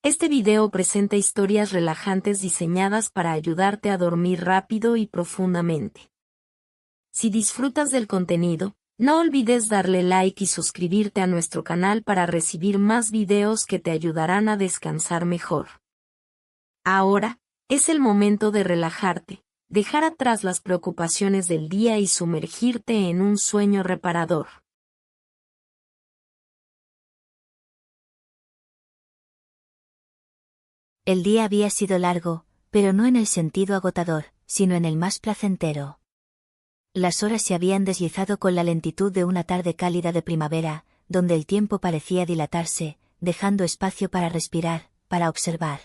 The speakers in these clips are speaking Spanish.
Este video presenta historias relajantes diseñadas para ayudarte a dormir rápido y profundamente. Si disfrutas del contenido, no olvides darle like y suscribirte a nuestro canal para recibir más videos que te ayudarán a descansar mejor. Ahora, es el momento de relajarte, dejar atrás las preocupaciones del día y sumergirte en un sueño reparador. El día había sido largo, pero no en el sentido agotador, sino en el más placentero. Las horas se habían deslizado con la lentitud de una tarde cálida de primavera, donde el tiempo parecía dilatarse, dejando espacio para respirar, para observar.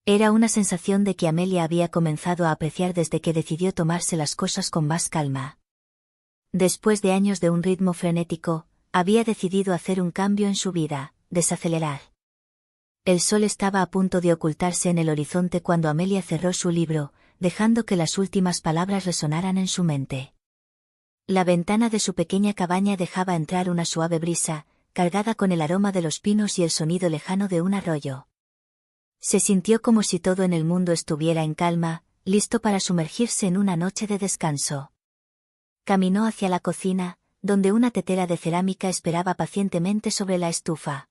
Era una sensación de que Amelia había comenzado a apreciar desde que decidió tomarse las cosas con más calma. Después de años de un ritmo frenético, había decidido hacer un cambio en su vida, desacelerar. El sol estaba a punto de ocultarse en el horizonte cuando Amelia cerró su libro, dejando que las últimas palabras resonaran en su mente. La ventana de su pequeña cabaña dejaba entrar una suave brisa, cargada con el aroma de los pinos y el sonido lejano de un arroyo. Se sintió como si todo en el mundo estuviera en calma, listo para sumergirse en una noche de descanso. Caminó hacia la cocina, donde una tetera de cerámica esperaba pacientemente sobre la estufa.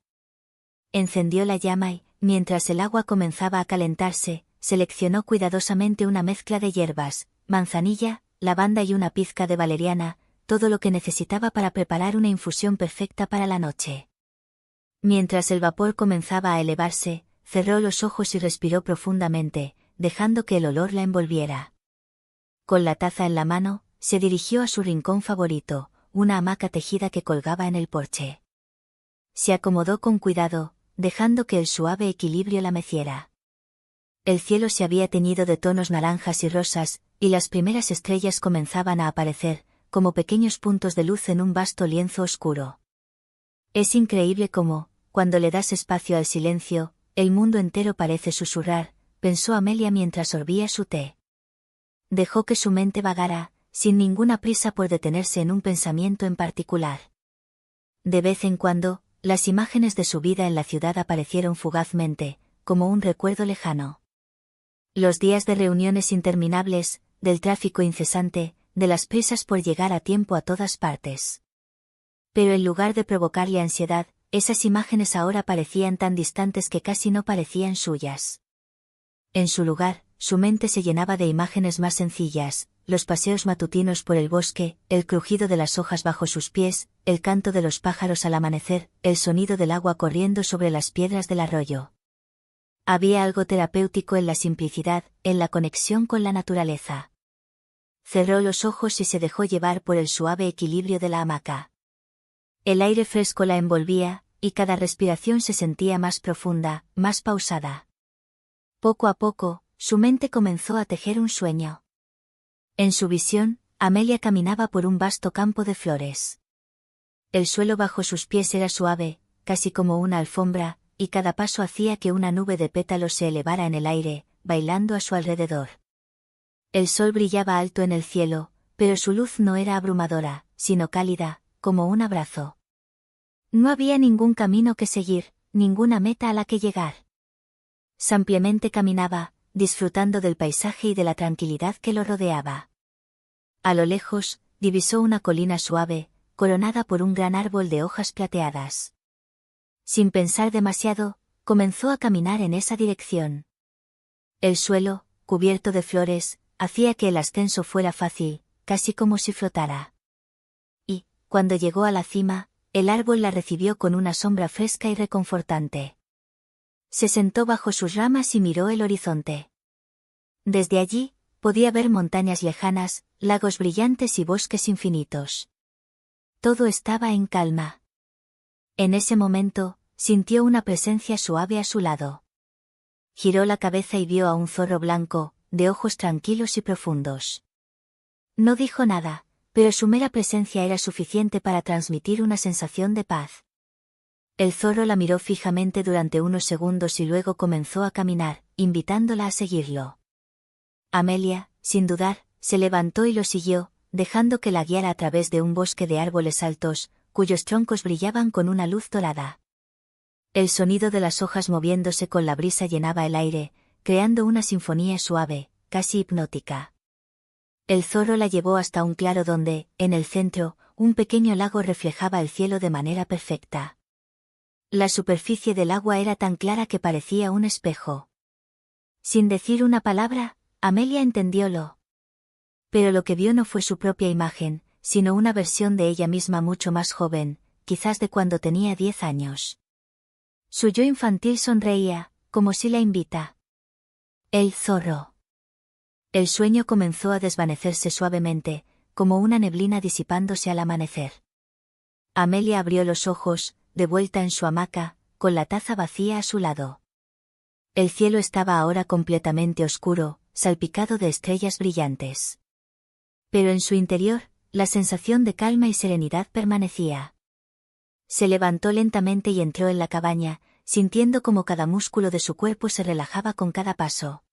Encendió la llama y, mientras el agua comenzaba a calentarse, seleccionó cuidadosamente una mezcla de hierbas, manzanilla, lavanda y una pizca de valeriana, todo lo que necesitaba para preparar una infusión perfecta para la noche. Mientras el vapor comenzaba a elevarse, cerró los ojos y respiró profundamente, dejando que el olor la envolviera. Con la taza en la mano, se dirigió a su rincón favorito, una hamaca tejida que colgaba en el porche. Se acomodó con cuidado, dejando que el suave equilibrio la meciera. El cielo se había teñido de tonos naranjas y rosas, y las primeras estrellas comenzaban a aparecer, como pequeños puntos de luz en un vasto lienzo oscuro. Es increíble cómo, cuando le das espacio al silencio, el mundo entero parece susurrar, pensó Amelia mientras sorbía su té. Dejó que su mente vagara, sin ninguna prisa por detenerse en un pensamiento en particular. De vez en cuando, las imágenes de su vida en la ciudad aparecieron fugazmente, como un recuerdo lejano. Los días de reuniones interminables, del tráfico incesante, de las prisas por llegar a tiempo a todas partes. Pero en lugar de provocarle ansiedad, esas imágenes ahora parecían tan distantes que casi no parecían suyas. En su lugar, su mente se llenaba de imágenes más sencillas, los paseos matutinos por el bosque, el crujido de las hojas bajo sus pies, el canto de los pájaros al amanecer, el sonido del agua corriendo sobre las piedras del arroyo. Había algo terapéutico en la simplicidad, en la conexión con la naturaleza. Cerró los ojos y se dejó llevar por el suave equilibrio de la hamaca. El aire fresco la envolvía, y cada respiración se sentía más profunda, más pausada. Poco a poco, su mente comenzó a tejer un sueño. En su visión, Amelia caminaba por un vasto campo de flores. El suelo bajo sus pies era suave, casi como una alfombra, y cada paso hacía que una nube de pétalos se elevara en el aire, bailando a su alrededor. El sol brillaba alto en el cielo, pero su luz no era abrumadora, sino cálida, como un abrazo. No había ningún camino que seguir, ninguna meta a la que llegar. Simplemente caminaba, disfrutando del paisaje y de la tranquilidad que lo rodeaba. A lo lejos, divisó una colina suave, coronada por un gran árbol de hojas plateadas. Sin pensar demasiado, comenzó a caminar en esa dirección. El suelo, cubierto de flores, hacía que el ascenso fuera fácil, casi como si flotara. Y, cuando llegó a la cima, el árbol la recibió con una sombra fresca y reconfortante. Se sentó bajo sus ramas y miró el horizonte. Desde allí, podía ver montañas lejanas, lagos brillantes y bosques infinitos. Todo estaba en calma. En ese momento, sintió una presencia suave a su lado. Giró la cabeza y vio a un zorro blanco, de ojos tranquilos y profundos. No dijo nada, pero su mera presencia era suficiente para transmitir una sensación de paz. El zorro la miró fijamente durante unos segundos y luego comenzó a caminar, invitándola a seguirlo. Amelia, sin dudar, se levantó y lo siguió, dejando que la guiara a través de un bosque de árboles altos, cuyos troncos brillaban con una luz dorada. El sonido de las hojas moviéndose con la brisa llenaba el aire, creando una sinfonía suave, casi hipnótica. El zorro la llevó hasta un claro donde, en el centro, un pequeño lago reflejaba el cielo de manera perfecta. La superficie del agua era tan clara que parecía un espejo. Sin decir una palabra, Amelia entendiólo. Pero lo que vio no fue su propia imagen, sino una versión de ella misma mucho más joven, quizás de cuando tenía 10 años. Su yo infantil sonreía, como si la invita. El zorro. El sueño comenzó a desvanecerse suavemente, como una neblina disipándose al amanecer. Amelia abrió los ojos, de vuelta en su hamaca, con la taza vacía a su lado. El cielo estaba ahora completamente oscuro, salpicado de estrellas brillantes. Pero en su interior, la sensación de calma y serenidad permanecía. Se levantó lentamente y entró en la cabaña, sintiendo como cada músculo de su cuerpo se relajaba con cada paso.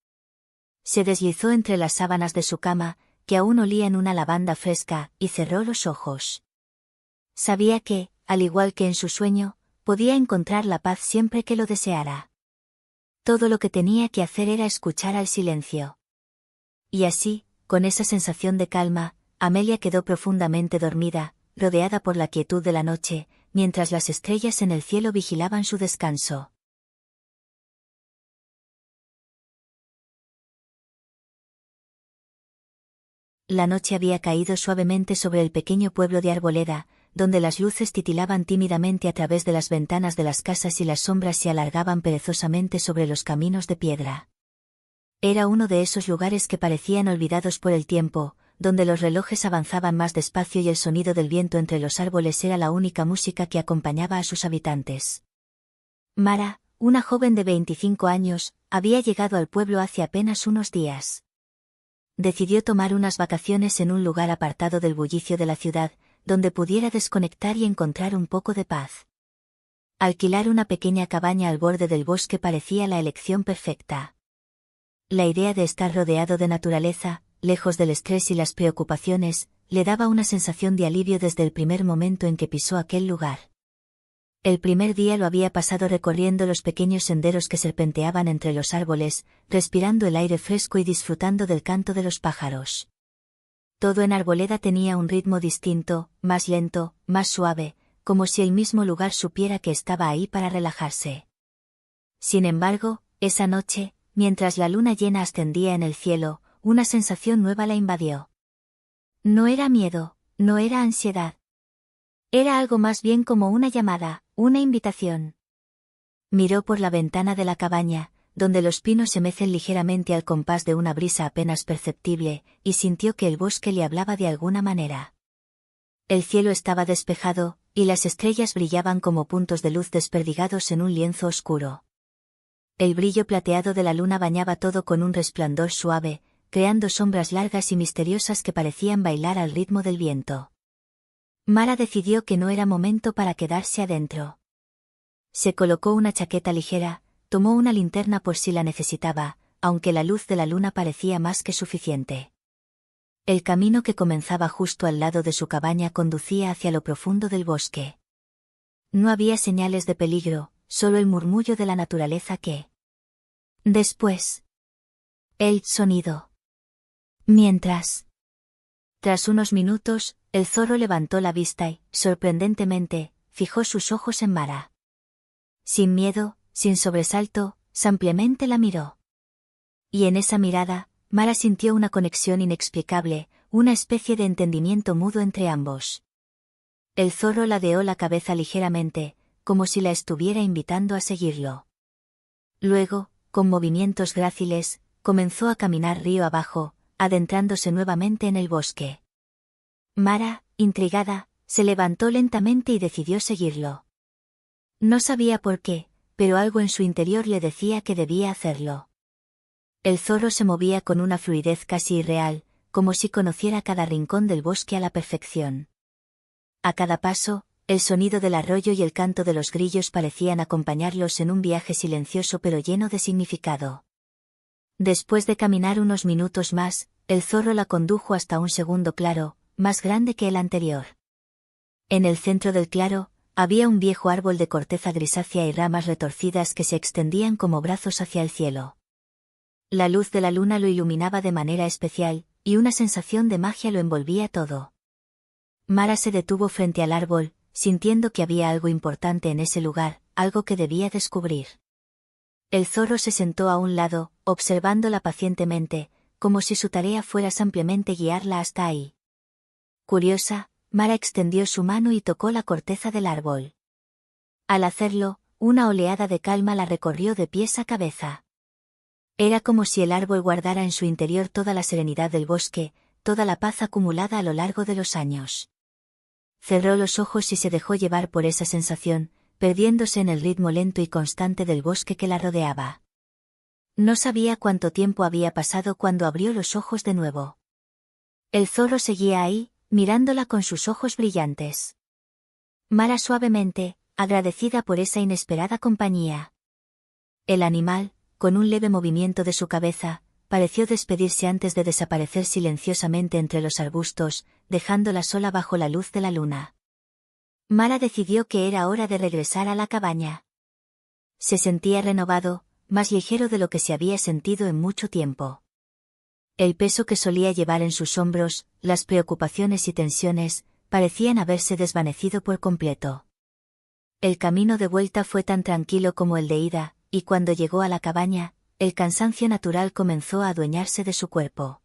Se deslizó entre las sábanas de su cama, que aún olían una lavanda fresca, y cerró los ojos. Sabía que, al igual que en su sueño, podía encontrar la paz siempre que lo deseara. Todo lo que tenía que hacer era escuchar al silencio. Y así, con esa sensación de calma, Amelia quedó profundamente dormida, rodeada por la quietud de la noche, mientras las estrellas en el cielo vigilaban su descanso. La noche había caído suavemente sobre el pequeño pueblo de Arboleda, donde las luces titilaban tímidamente a través de las ventanas de las casas y las sombras se alargaban perezosamente sobre los caminos de piedra. Era uno de esos lugares que parecían olvidados por el tiempo, donde los relojes avanzaban más despacio y el sonido del viento entre los árboles era la única música que acompañaba a sus habitantes. Mara, una joven de 25 años, había llegado al pueblo hace apenas unos días. Decidió tomar unas vacaciones en un lugar apartado del bullicio de la ciudad, donde pudiera desconectar y encontrar un poco de paz. Alquilar una pequeña cabaña al borde del bosque parecía la elección perfecta. La idea de estar rodeado de naturaleza, lejos del estrés y las preocupaciones, le daba una sensación de alivio desde el primer momento en que pisó aquel lugar. El primer día lo había pasado recorriendo los pequeños senderos que serpenteaban entre los árboles, respirando el aire fresco y disfrutando del canto de los pájaros. Todo en Arboleda tenía un ritmo distinto, más lento, más suave, como si el mismo lugar supiera que estaba ahí para relajarse. Sin embargo, esa noche, mientras la luna llena ascendía en el cielo, una sensación nueva la invadió. No era miedo, no era ansiedad. Era algo más bien como una llamada, una invitación. Miró por la ventana de la cabaña, donde los pinos se mecen ligeramente al compás de una brisa apenas perceptible, y sintió que el bosque le hablaba de alguna manera. El cielo estaba despejado, y las estrellas brillaban como puntos de luz desperdigados en un lienzo oscuro. El brillo plateado de la luna bañaba todo con un resplandor suave, creando sombras largas y misteriosas que parecían bailar al ritmo del viento. Mara decidió que no era momento para quedarse adentro. Se colocó una chaqueta ligera, tomó una linterna por si la necesitaba, aunque la luz de la luna parecía más que suficiente. El camino que comenzaba justo al lado de su cabaña conducía hacia lo profundo del bosque. No había señales de peligro, solo el murmullo de la naturaleza que... Después. El sonido. Mientras. Tras unos minutos, el zorro levantó la vista y, sorprendentemente, fijó sus ojos en Mara. Sin miedo, sin sobresalto, simplemente la miró. Y en esa mirada, Mara sintió una conexión inexplicable, una especie de entendimiento mudo entre ambos. El zorro ladeó la cabeza ligeramente, como si la estuviera invitando a seguirlo. Luego, con movimientos gráciles, comenzó a caminar río abajo, adentrándose nuevamente en el bosque. Mara, intrigada, se levantó lentamente y decidió seguirlo. No sabía por qué, pero algo en su interior le decía que debía hacerlo. El zorro se movía con una fluidez casi irreal, como si conociera cada rincón del bosque a la perfección. A cada paso, el sonido del arroyo y el canto de los grillos parecían acompañarlos en un viaje silencioso pero lleno de significado. Después de caminar unos minutos más, el zorro la condujo hasta un segundo claro, más grande que el anterior. En el centro del claro, Había un viejo árbol de corteza grisácea y ramas retorcidas que se extendían como brazos hacia el cielo. La luz de la luna lo iluminaba de manera especial, y una sensación de magia lo envolvía todo. Mara se detuvo frente al árbol, sintiendo que había algo importante en ese lugar, algo que debía descubrir. El zorro se sentó a un lado, observándola pacientemente, como si su tarea fuera simplemente guiarla hasta ahí. Curiosa, Mara extendió su mano y tocó la corteza del árbol. Al hacerlo, una oleada de calma la recorrió de pies a cabeza. Era como si el árbol guardara en su interior toda la serenidad del bosque, toda la paz acumulada a lo largo de los años. Cerró los ojos y se dejó llevar por esa sensación, perdiéndose en el ritmo lento y constante del bosque que la rodeaba. No sabía cuánto tiempo había pasado cuando abrió los ojos de nuevo. El zorro seguía ahí, mirándola con sus ojos brillantes. Mara suavemente, agradecida por esa inesperada compañía. El animal, con un leve movimiento de su cabeza, pareció despedirse antes de desaparecer silenciosamente entre los arbustos, dejándola sola bajo la luz de la luna. Mara decidió que era hora de regresar a la cabaña. Se sentía renovado, más ligero de lo que se había sentido en mucho tiempo. El peso que solía llevar en sus hombros, las preocupaciones y tensiones, parecían haberse desvanecido por completo. El camino de vuelta fue tan tranquilo como el de ida, y cuando llegó a la cabaña, el cansancio natural comenzó a adueñarse de su cuerpo.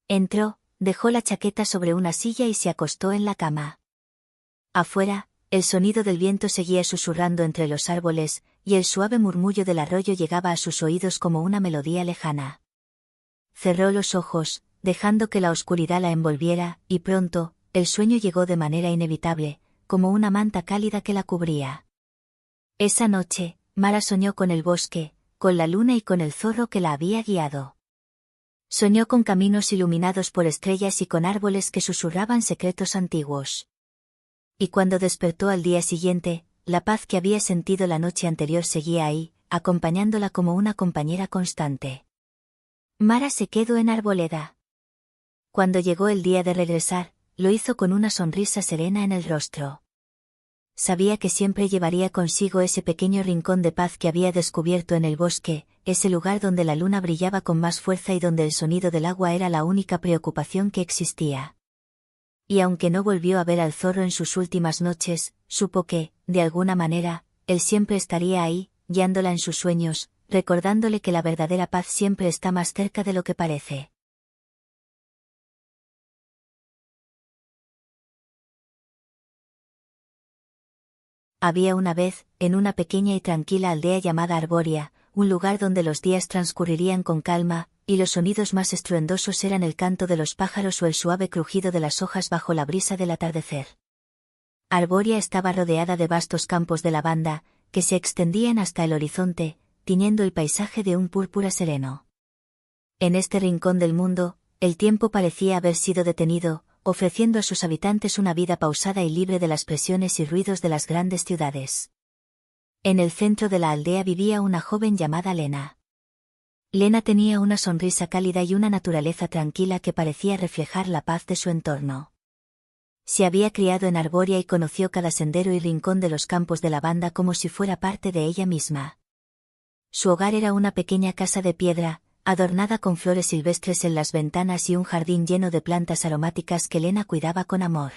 Entró, dejó la chaqueta sobre una silla y se acostó en la cama. Afuera, el sonido del viento seguía susurrando entre los árboles, y el suave murmullo del arroyo llegaba a sus oídos como una melodía lejana. Cerró los ojos, dejando que la oscuridad la envolviera, y pronto, el sueño llegó de manera inevitable, como una manta cálida que la cubría. Esa noche, Mara soñó con el bosque, con la luna y con el zorro que la había guiado. Soñó con caminos iluminados por estrellas y con árboles que susurraban secretos antiguos. Y cuando despertó al día siguiente, la paz que había sentido la noche anterior seguía ahí, acompañándola como una compañera constante. Mara se quedó en Arboleda. Cuando llegó el día de regresar, lo hizo con una sonrisa serena en el rostro. Sabía que siempre llevaría consigo ese pequeño rincón de paz que había descubierto en el bosque, ese lugar donde la luna brillaba con más fuerza y donde el sonido del agua era la única preocupación que existía. Y aunque no volvió a ver al zorro en sus últimas noches, supo que, de alguna manera, él siempre estaría ahí, guiándola en sus sueños, recordándole que la verdadera paz siempre está más cerca de lo que parece. Había una vez, en una pequeña y tranquila aldea llamada Arboria, un lugar donde los días transcurrirían con calma, y los sonidos más estruendosos eran el canto de los pájaros o el suave crujido de las hojas bajo la brisa del atardecer. Arboria estaba rodeada de vastos campos de lavanda, que se extendían hasta el horizonte, tiñendo el paisaje de un púrpura sereno. En este rincón del mundo, el tiempo parecía haber sido detenido, ofreciendo a sus habitantes una vida pausada y libre de las presiones y ruidos de las grandes ciudades. En el centro de la aldea vivía una joven llamada Lena. Lena tenía una sonrisa cálida y una naturaleza tranquila que parecía reflejar la paz de su entorno. Se había criado en Arboria y conoció cada sendero y rincón de los campos de lavanda como si fuera parte de ella misma. Su hogar era una pequeña casa de piedra, adornada con flores silvestres en las ventanas y un jardín lleno de plantas aromáticas que Lena cuidaba con amor.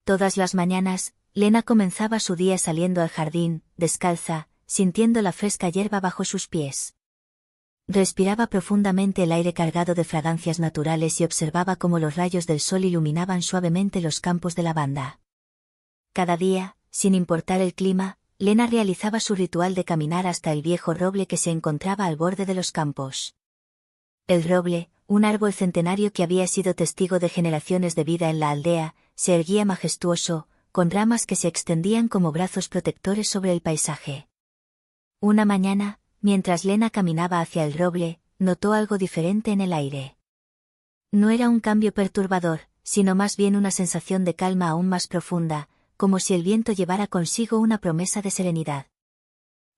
Todas las mañanas, Lena comenzaba su día saliendo al jardín, descalza, sintiendo la fresca hierba bajo sus pies. Respiraba profundamente el aire cargado de fragancias naturales y observaba cómo los rayos del sol iluminaban suavemente los campos de lavanda. Cada día, sin importar el clima, Lena realizaba su ritual de caminar hasta el viejo roble que se encontraba al borde de los campos. El roble, un árbol centenario que había sido testigo de generaciones de vida en la aldea, se erguía majestuoso, con ramas que se extendían como brazos protectores sobre el paisaje. Una mañana, mientras Lena caminaba hacia el roble, notó algo diferente en el aire. No era un cambio perturbador, sino más bien una sensación de calma aún más profunda, como si el viento llevara consigo una promesa de serenidad.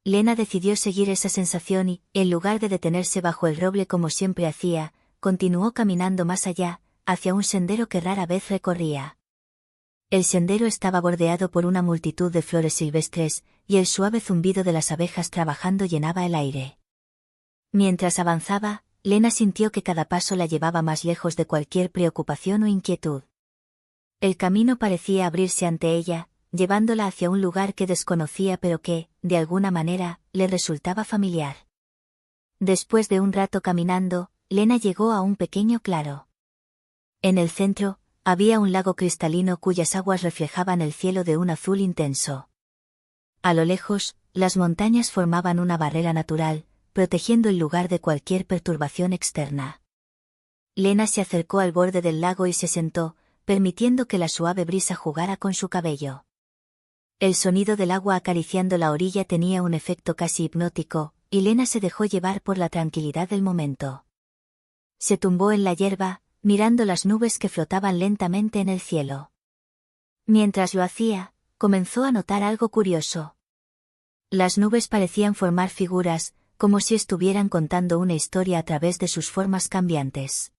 Lena decidió seguir esa sensación y, en lugar de detenerse bajo el roble como siempre hacía, continuó caminando más allá, hacia un sendero que rara vez recorría. El sendero estaba bordeado por una multitud de flores silvestres, y el suave zumbido de las abejas trabajando llenaba el aire. Mientras avanzaba, Lena sintió que cada paso la llevaba más lejos de cualquier preocupación o inquietud. El camino parecía abrirse ante ella, llevándola hacia un lugar que desconocía pero que, de alguna manera, le resultaba familiar. Después de un rato caminando, Lena llegó a un pequeño claro. En el centro, había un lago cristalino cuyas aguas reflejaban el cielo de un azul intenso. A lo lejos, las montañas formaban una barrera natural, protegiendo el lugar de cualquier perturbación externa. Lena se acercó al borde del lago y se sentó, permitiendo que la suave brisa jugara con su cabello. El sonido del agua acariciando la orilla tenía un efecto casi hipnótico, y Lena se dejó llevar por la tranquilidad del momento. Se tumbó en la hierba, mirando las nubes que flotaban lentamente en el cielo. Mientras lo hacía, comenzó a notar algo curioso. Las nubes parecían formar figuras, como si estuvieran contando una historia a través de sus formas cambiantes.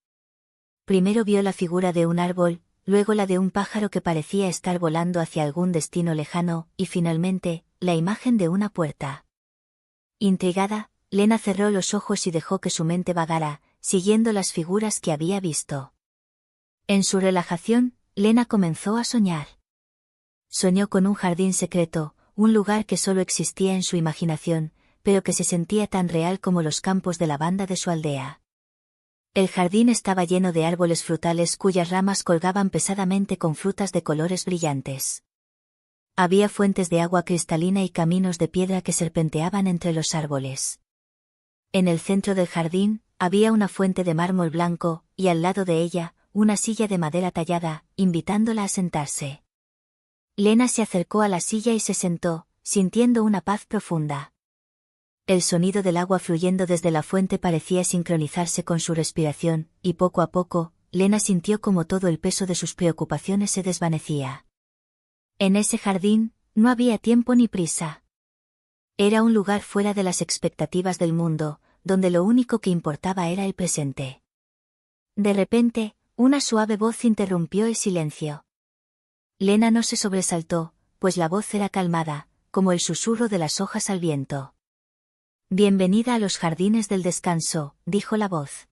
Primero vio la figura de un árbol, luego la de un pájaro que parecía estar volando hacia algún destino lejano, y finalmente, la imagen de una puerta. Intrigada, Lena cerró los ojos y dejó que su mente vagara, siguiendo las figuras que había visto. En su relajación, Lena comenzó a soñar. Soñó con un jardín secreto, un lugar que solo existía en su imaginación, pero que se sentía tan real como los campos de lavanda de su aldea. El jardín estaba lleno de árboles frutales cuyas ramas colgaban pesadamente con frutas de colores brillantes. Había fuentes de agua cristalina y caminos de piedra que serpenteaban entre los árboles. En el centro del jardín, había una fuente de mármol blanco, y al lado de ella, una silla de madera tallada, invitándola a sentarse. Lena se acercó a la silla y se sentó, sintiendo una paz profunda. El sonido del agua fluyendo desde la fuente parecía sincronizarse con su respiración, y poco a poco, Lena sintió como todo el peso de sus preocupaciones se desvanecía. En ese jardín, no había tiempo ni prisa. Era un lugar fuera de las expectativas del mundo, donde lo único que importaba era el presente. De repente, una suave voz interrumpió el silencio. Lena no se sobresaltó, pues la voz era calmada, como el susurro de las hojas al viento. Bienvenida a los jardines del descanso, dijo la voz.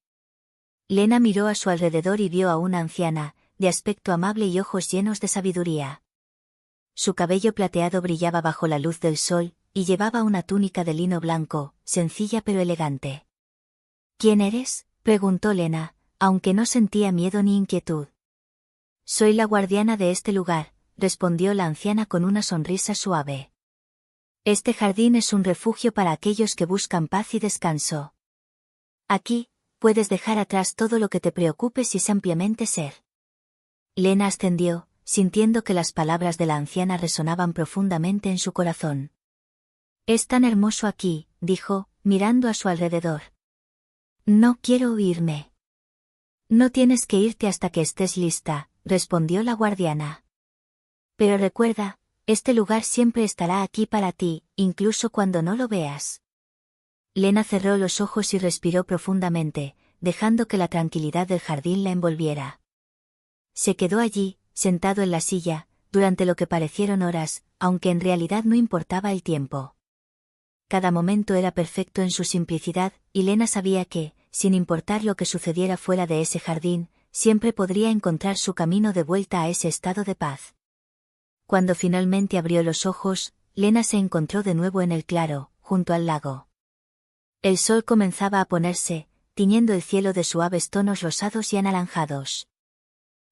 Lena miró a su alrededor y vio a una anciana, de aspecto amable y ojos llenos de sabiduría. Su cabello plateado brillaba bajo la luz del sol, y llevaba una túnica de lino blanco, sencilla pero elegante. ¿Quién eres?, preguntó Lena, aunque no sentía miedo ni inquietud. Soy la guardiana de este lugar, respondió la anciana con una sonrisa suave. Este jardín es un refugio para aquellos que buscan paz y descanso. Aquí, puedes dejar atrás todo lo que te preocupe si es ampliamente ser. Lena ascendió, sintiendo que las palabras de la anciana resonaban profundamente en su corazón. Es tan hermoso aquí, dijo, mirando a su alrededor. No quiero irme. No tienes que irte hasta que estés lista, respondió la guardiana. Pero recuerda, este lugar siempre estará aquí para ti, incluso cuando no lo veas. Lena cerró los ojos y respiró profundamente, dejando que la tranquilidad del jardín la envolviera. Se quedó allí, sentado en la silla, durante lo que parecieron horas, aunque en realidad no importaba el tiempo. Cada momento era perfecto en su simplicidad, y Lena sabía que, sin importar lo que sucediera fuera de ese jardín, siempre podría encontrar su camino de vuelta a ese estado de paz. Cuando finalmente abrió los ojos, Lena se encontró de nuevo en el claro, junto al lago. El sol comenzaba a ponerse, tiñendo el cielo de suaves tonos rosados y anaranjados.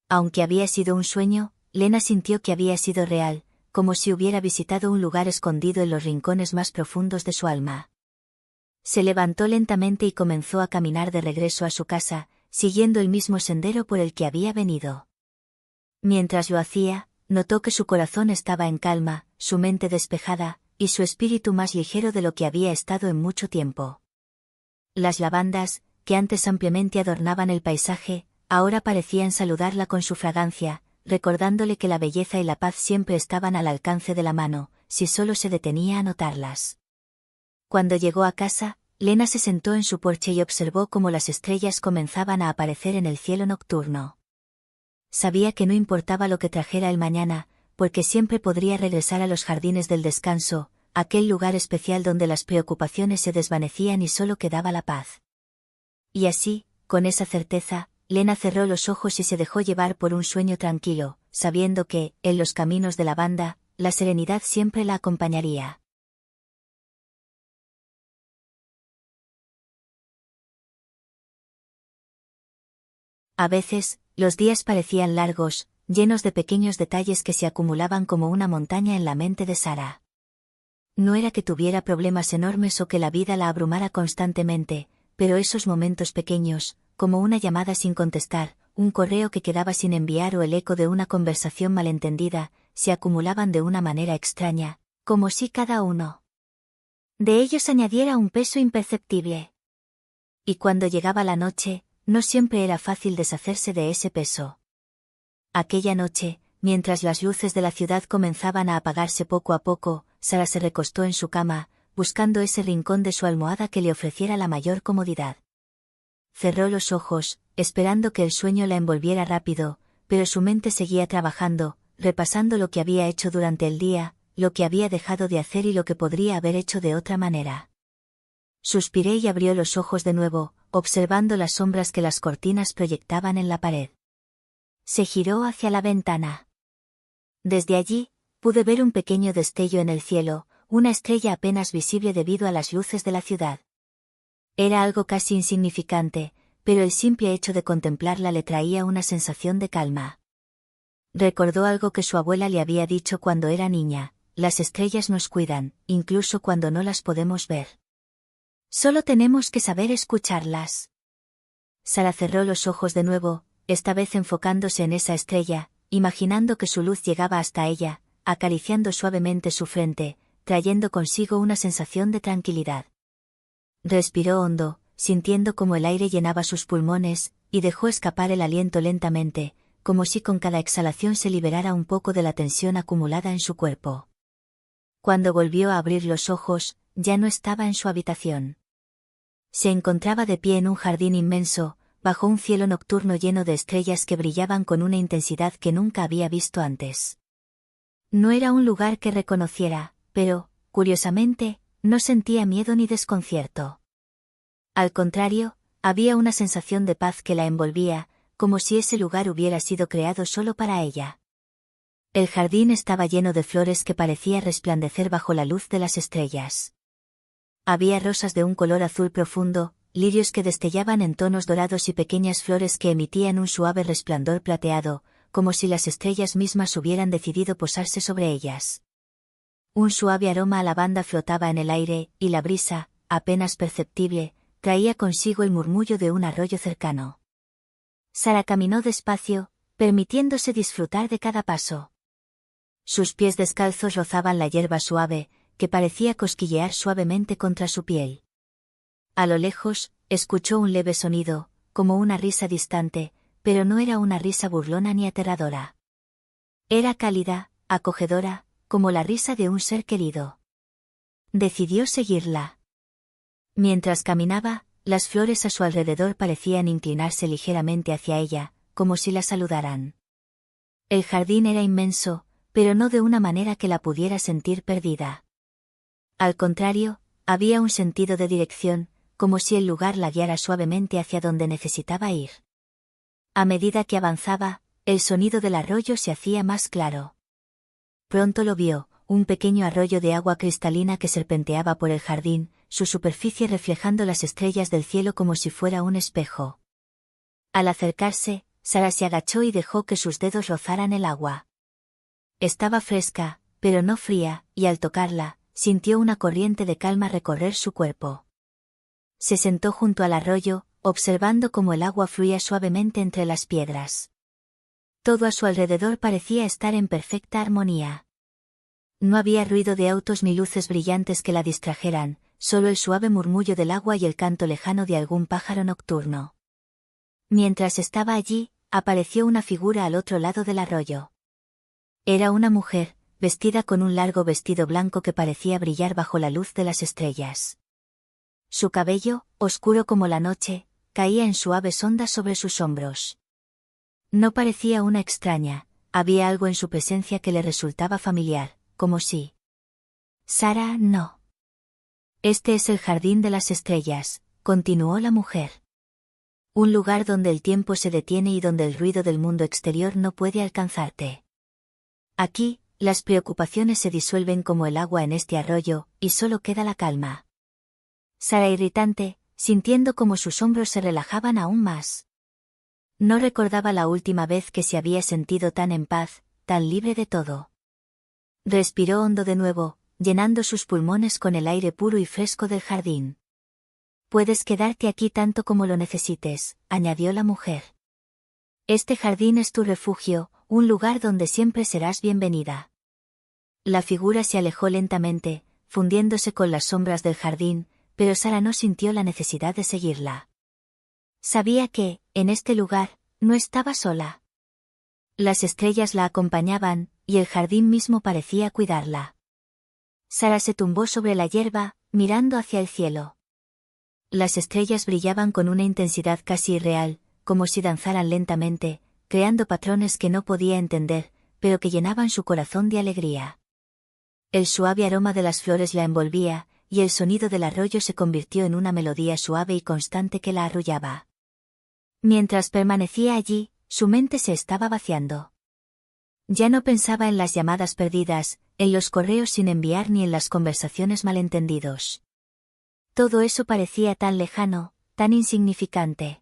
Aunque había sido un sueño, Lena sintió que había sido real, como si hubiera visitado un lugar escondido en los rincones más profundos de su alma. Se levantó lentamente y comenzó a caminar de regreso a su casa, siguiendo el mismo sendero por el que había venido. Mientras lo hacía, notó que su corazón estaba en calma, su mente despejada, y su espíritu más ligero de lo que había estado en mucho tiempo. Las lavandas, que antes ampliamente adornaban el paisaje, ahora parecían saludarla con su fragancia, recordándole que la belleza y la paz siempre estaban al alcance de la mano, si solo se detenía a notarlas. Cuando llegó a casa, Lena se sentó en su porche y observó cómo las estrellas comenzaban a aparecer en el cielo nocturno. sabía que no importaba lo que trajera el mañana, porque siempre podría regresar a los jardines del descanso, aquel lugar especial donde las preocupaciones se desvanecían y solo quedaba la paz. Y así, con esa certeza, Lena cerró los ojos y se dejó llevar por un sueño tranquilo, sabiendo que, en los caminos de la banda, la serenidad siempre la acompañaría. A veces, los días parecían largos, llenos de pequeños detalles que se acumulaban como una montaña en la mente de Sara. No era que tuviera problemas enormes o que la vida la abrumara constantemente, pero esos momentos pequeños, como una llamada sin contestar, un correo que quedaba sin enviar o el eco de una conversación malentendida, se acumulaban de una manera extraña, como si cada uno de ellos añadiera un peso imperceptible. Y cuando llegaba la noche, no siempre era fácil deshacerse de ese peso. Aquella noche, mientras las luces de la ciudad comenzaban a apagarse poco a poco, Sara se recostó en su cama, buscando ese rincón de su almohada que le ofreciera la mayor comodidad. Cerró los ojos, esperando que el sueño la envolviera rápido, pero su mente seguía trabajando, repasando lo que había hecho durante el día, lo que había dejado de hacer y lo que podría haber hecho de otra manera. Suspiré y abrió los ojos de nuevo, observando las sombras que las cortinas proyectaban en la pared. Se giró hacia la ventana. Desde allí, pude ver un pequeño destello en el cielo, una estrella apenas visible debido a las luces de la ciudad. Era algo casi insignificante, pero el simple hecho de contemplarla le traía una sensación de calma. Recordó algo que su abuela le había dicho cuando era niña: las estrellas nos cuidan, incluso cuando no las podemos ver. Solo tenemos que saber escucharlas. Sara cerró los ojos de nuevo, esta vez enfocándose en esa estrella, imaginando que su luz llegaba hasta ella, acariciando suavemente su frente, trayendo consigo una sensación de tranquilidad. Respiró hondo, sintiendo como el aire llenaba sus pulmones, y dejó escapar el aliento lentamente, como si con cada exhalación se liberara un poco de la tensión acumulada en su cuerpo. Cuando volvió a abrir los ojos, ya no estaba en su habitación. Se encontraba de pie en un jardín inmenso, bajo un cielo nocturno lleno de estrellas que brillaban con una intensidad que nunca había visto antes. No era un lugar que reconociera, pero, curiosamente, no sentía miedo ni desconcierto. Al contrario, había una sensación de paz que la envolvía, como si ese lugar hubiera sido creado solo para ella. El jardín estaba lleno de flores que parecía resplandecer bajo la luz de las estrellas. Había rosas de un color azul profundo, lirios que destellaban en tonos dorados y pequeñas flores que emitían un suave resplandor plateado, como si las estrellas mismas hubieran decidido posarse sobre ellas. Un suave aroma a lavanda flotaba en el aire, y la brisa, apenas perceptible, traía consigo el murmullo de un arroyo cercano. Sara caminó despacio, permitiéndose disfrutar de cada paso. Sus pies descalzos rozaban la hierba suave, que parecía cosquillear suavemente contra su piel. A lo lejos, escuchó un leve sonido, como una risa distante, pero no era una risa burlona ni aterradora. Era cálida, acogedora, como la risa de un ser querido. Decidió seguirla. Mientras caminaba, las flores a su alrededor parecían inclinarse ligeramente hacia ella, como si la saludaran. El jardín era inmenso, pero no de una manera que la pudiera sentir perdida. Al contrario, había un sentido de dirección, como si el lugar la guiara suavemente hacia donde necesitaba ir. A medida que avanzaba, el sonido del arroyo se hacía más claro. Pronto lo vio, un pequeño arroyo de agua cristalina que serpenteaba por el jardín, su superficie reflejando las estrellas del cielo como si fuera un espejo. Al acercarse, Sara se agachó y dejó que sus dedos rozaran el agua. Estaba fresca, pero no fría, y al tocarla, sintió una corriente de calma recorrer su cuerpo. Se sentó junto al arroyo, observando cómo el agua fluía suavemente entre las piedras. Todo a su alrededor parecía estar en perfecta armonía. No había ruido de autos ni luces brillantes que la distrajeran, solo el suave murmullo del agua y el canto lejano de algún pájaro nocturno. Mientras estaba allí, apareció una figura al otro lado del arroyo. Era una mujer, vestida con un largo vestido blanco que parecía brillar bajo la luz de las estrellas. Su cabello, oscuro como la noche, caía en suaves ondas sobre sus hombros. No parecía una extraña, había algo en su presencia que le resultaba familiar, como si... Sara, no. Este es el jardín de las estrellas, continuó la mujer. Un lugar donde el tiempo se detiene y donde el ruido del mundo exterior no puede alcanzarte. Aquí, las preocupaciones se disuelven como el agua en este arroyo, y solo queda la calma. Sara irritante, sintiendo como sus hombros se relajaban aún más. No recordaba la última vez que se había sentido tan en paz, tan libre de todo. Respiró hondo de nuevo, llenando sus pulmones con el aire puro y fresco del jardín. Puedes quedarte aquí tanto como lo necesites, añadió la mujer. Este jardín es tu refugio, un lugar donde siempre serás bienvenida. La figura se alejó lentamente, fundiéndose con las sombras del jardín, pero Sara no sintió la necesidad de seguirla. Sabía que, en este lugar, no estaba sola. Las estrellas la acompañaban, y el jardín mismo parecía cuidarla. Sara se tumbó sobre la hierba, mirando hacia el cielo. Las estrellas brillaban con una intensidad casi irreal, como si danzaran lentamente, creando patrones que no podía entender, pero que llenaban su corazón de alegría. El suave aroma de las flores la envolvía, y el sonido del arroyo se convirtió en una melodía suave y constante que la arrullaba. Mientras permanecía allí, su mente se estaba vaciando. Ya no pensaba en las llamadas perdidas, en los correos sin enviar ni en las conversaciones malentendidos. Todo eso parecía tan lejano, tan insignificante.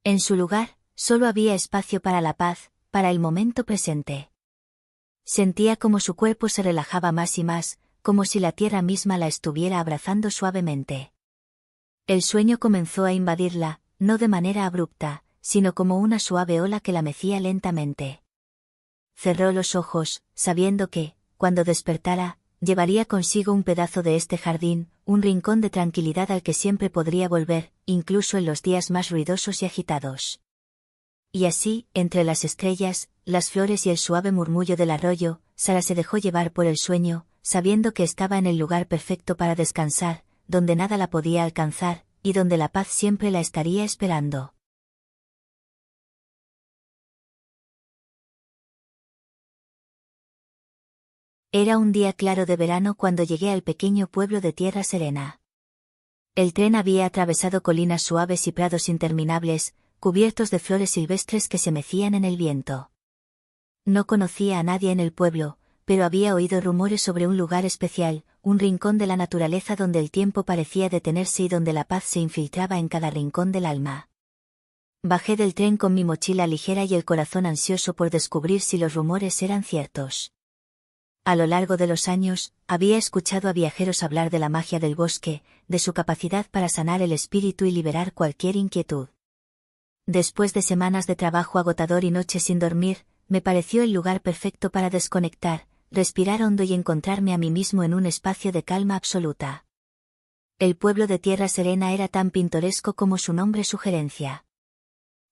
En su lugar, solo había espacio para la paz, para el momento presente. Sentía como su cuerpo se relajaba más y más, como si la tierra misma la estuviera abrazando suavemente. El sueño comenzó a invadirla, no de manera abrupta, sino como una suave ola que la mecía lentamente. Cerró los ojos, sabiendo que, cuando despertara, llevaría consigo un pedazo de este jardín, un rincón de tranquilidad al que siempre podría volver, incluso en los días más ruidosos y agitados. Y así, entre las estrellas, las flores y el suave murmullo del arroyo, Sara se dejó llevar por el sueño, sabiendo que estaba en el lugar perfecto para descansar, donde nada la podía alcanzar, y donde la paz siempre la estaría esperando. Era un día claro de verano cuando llegué al pequeño pueblo de Tierra Serena. El tren había atravesado colinas suaves y prados interminables, cubiertos de flores silvestres que se mecían en el viento. No conocía a nadie en el pueblo, pero había oído rumores sobre un lugar especial, un rincón de la naturaleza donde el tiempo parecía detenerse y donde la paz se infiltraba en cada rincón del alma. Bajé del tren con mi mochila ligera y el corazón ansioso por descubrir si los rumores eran ciertos. A lo largo de los años, había escuchado a viajeros hablar de la magia del bosque, de su capacidad para sanar el espíritu y liberar cualquier inquietud. Después de semanas de trabajo agotador y noches sin dormir, me pareció el lugar perfecto para desconectar, respirar hondo y encontrarme a mí mismo en un espacio de calma absoluta. El pueblo de Tierra Serena era tan pintoresco como su nombre sugerencia.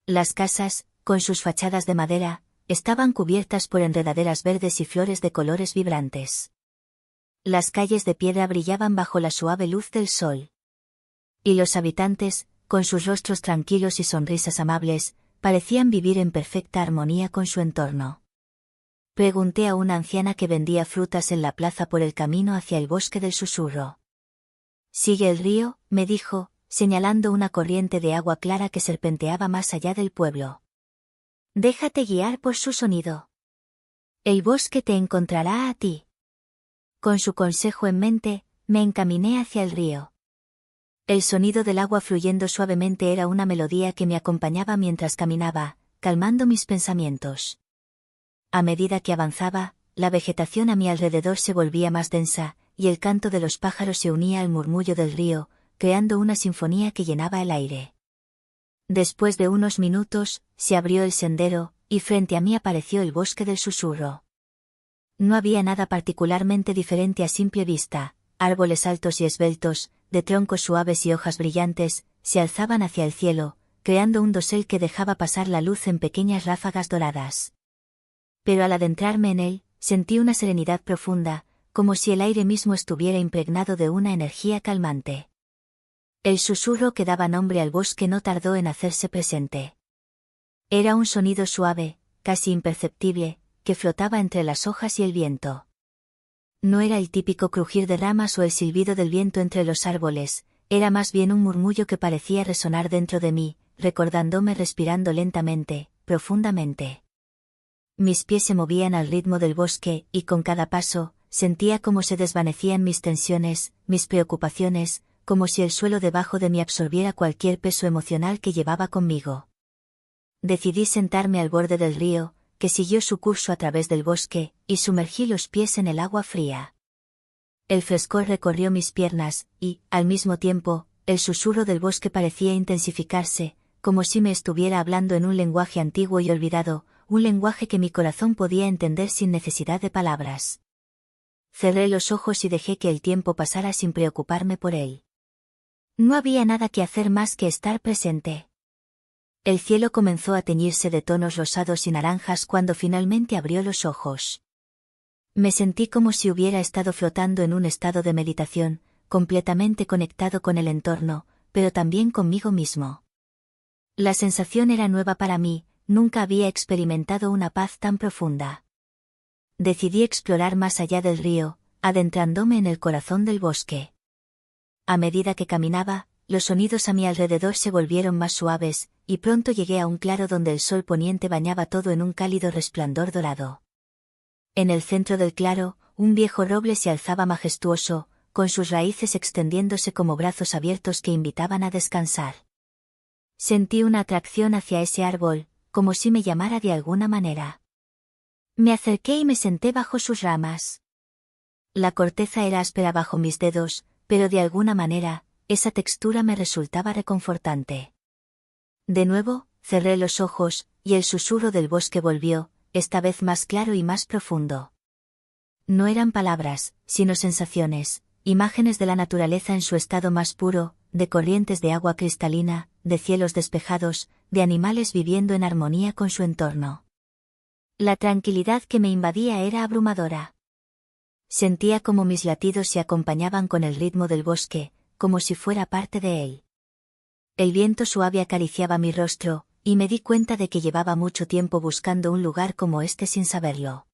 Las casas, con sus fachadas de madera, estaban cubiertas por enredaderas verdes y flores de colores vibrantes. Las calles de piedra brillaban bajo la suave luz del sol. Y los habitantes, con sus rostros tranquilos y sonrisas amables, parecían vivir en perfecta armonía con su entorno. Pregunté a una anciana que vendía frutas en la plaza por el camino hacia el bosque del susurro. «Sigue el río», me dijo, señalando una corriente de agua clara que serpenteaba más allá del pueblo. «Déjate guiar por su sonido. El bosque te encontrará a ti». Con su consejo en mente, me encaminé hacia el río. El sonido del agua fluyendo suavemente era una melodía que me acompañaba mientras caminaba, calmando mis pensamientos. A medida que avanzaba, la vegetación a mi alrededor se volvía más densa, y el canto de los pájaros se unía al murmullo del río, creando una sinfonía que llenaba el aire. Después de unos minutos, se abrió el sendero, y frente a mí apareció el bosque del susurro. No había nada particularmente diferente a simple vista, árboles altos y esbeltos, de troncos suaves y hojas brillantes, se alzaban hacia el cielo, creando un dosel que dejaba pasar la luz en pequeñas ráfagas doradas. Pero al adentrarme en él, sentí una serenidad profunda, como si el aire mismo estuviera impregnado de una energía calmante. El susurro que daba nombre al bosque no tardó en hacerse presente. Era un sonido suave, casi imperceptible, que flotaba entre las hojas y el viento. No era el típico crujir de ramas o el silbido del viento entre los árboles, era más bien un murmullo que parecía resonar dentro de mí, recordándome respirando lentamente, profundamente. Mis pies se movían al ritmo del bosque, y con cada paso, sentía como se desvanecían mis tensiones, mis preocupaciones, como si el suelo debajo de mí absorbiera cualquier peso emocional que llevaba conmigo. Decidí sentarme al borde del río, que siguió su curso a través del bosque, y sumergí los pies en el agua fría. El frescor recorrió mis piernas, y, al mismo tiempo, el susurro del bosque parecía intensificarse, como si me estuviera hablando en un lenguaje antiguo y olvidado, un lenguaje que mi corazón podía entender sin necesidad de palabras. Cerré los ojos y dejé que el tiempo pasara sin preocuparme por él. No había nada que hacer más que estar presente. El cielo comenzó a teñirse de tonos rosados y naranjas cuando finalmente abrió los ojos. Me sentí como si hubiera estado flotando en un estado de meditación, completamente conectado con el entorno, pero también conmigo mismo. La sensación era nueva para mí, nunca había experimentado una paz tan profunda. Decidí explorar más allá del río, adentrándome en el corazón del bosque. A medida que caminaba, los sonidos a mi alrededor se volvieron más suaves, y pronto llegué a un claro donde el sol poniente bañaba todo en un cálido resplandor dorado. En el centro del claro, un viejo roble se alzaba majestuoso, con sus raíces extendiéndose como brazos abiertos que invitaban a descansar. Sentí una atracción hacia ese árbol, como si me llamara de alguna manera. Me acerqué y me senté bajo sus ramas. La corteza era áspera bajo mis dedos, pero de alguna manera, esa textura me resultaba reconfortante. De nuevo, cerré los ojos, y el susurro del bosque volvió, esta vez más claro y más profundo. No eran palabras, sino sensaciones, imágenes de la naturaleza en su estado más puro, de corrientes de agua cristalina, de cielos despejados, de animales viviendo en armonía con su entorno. La tranquilidad que me invadía era abrumadora. Sentía como mis latidos se acompañaban con el ritmo del bosque, como si fuera parte de él. El viento suave acariciaba mi rostro, y me di cuenta de que llevaba mucho tiempo buscando un lugar como este sin saberlo.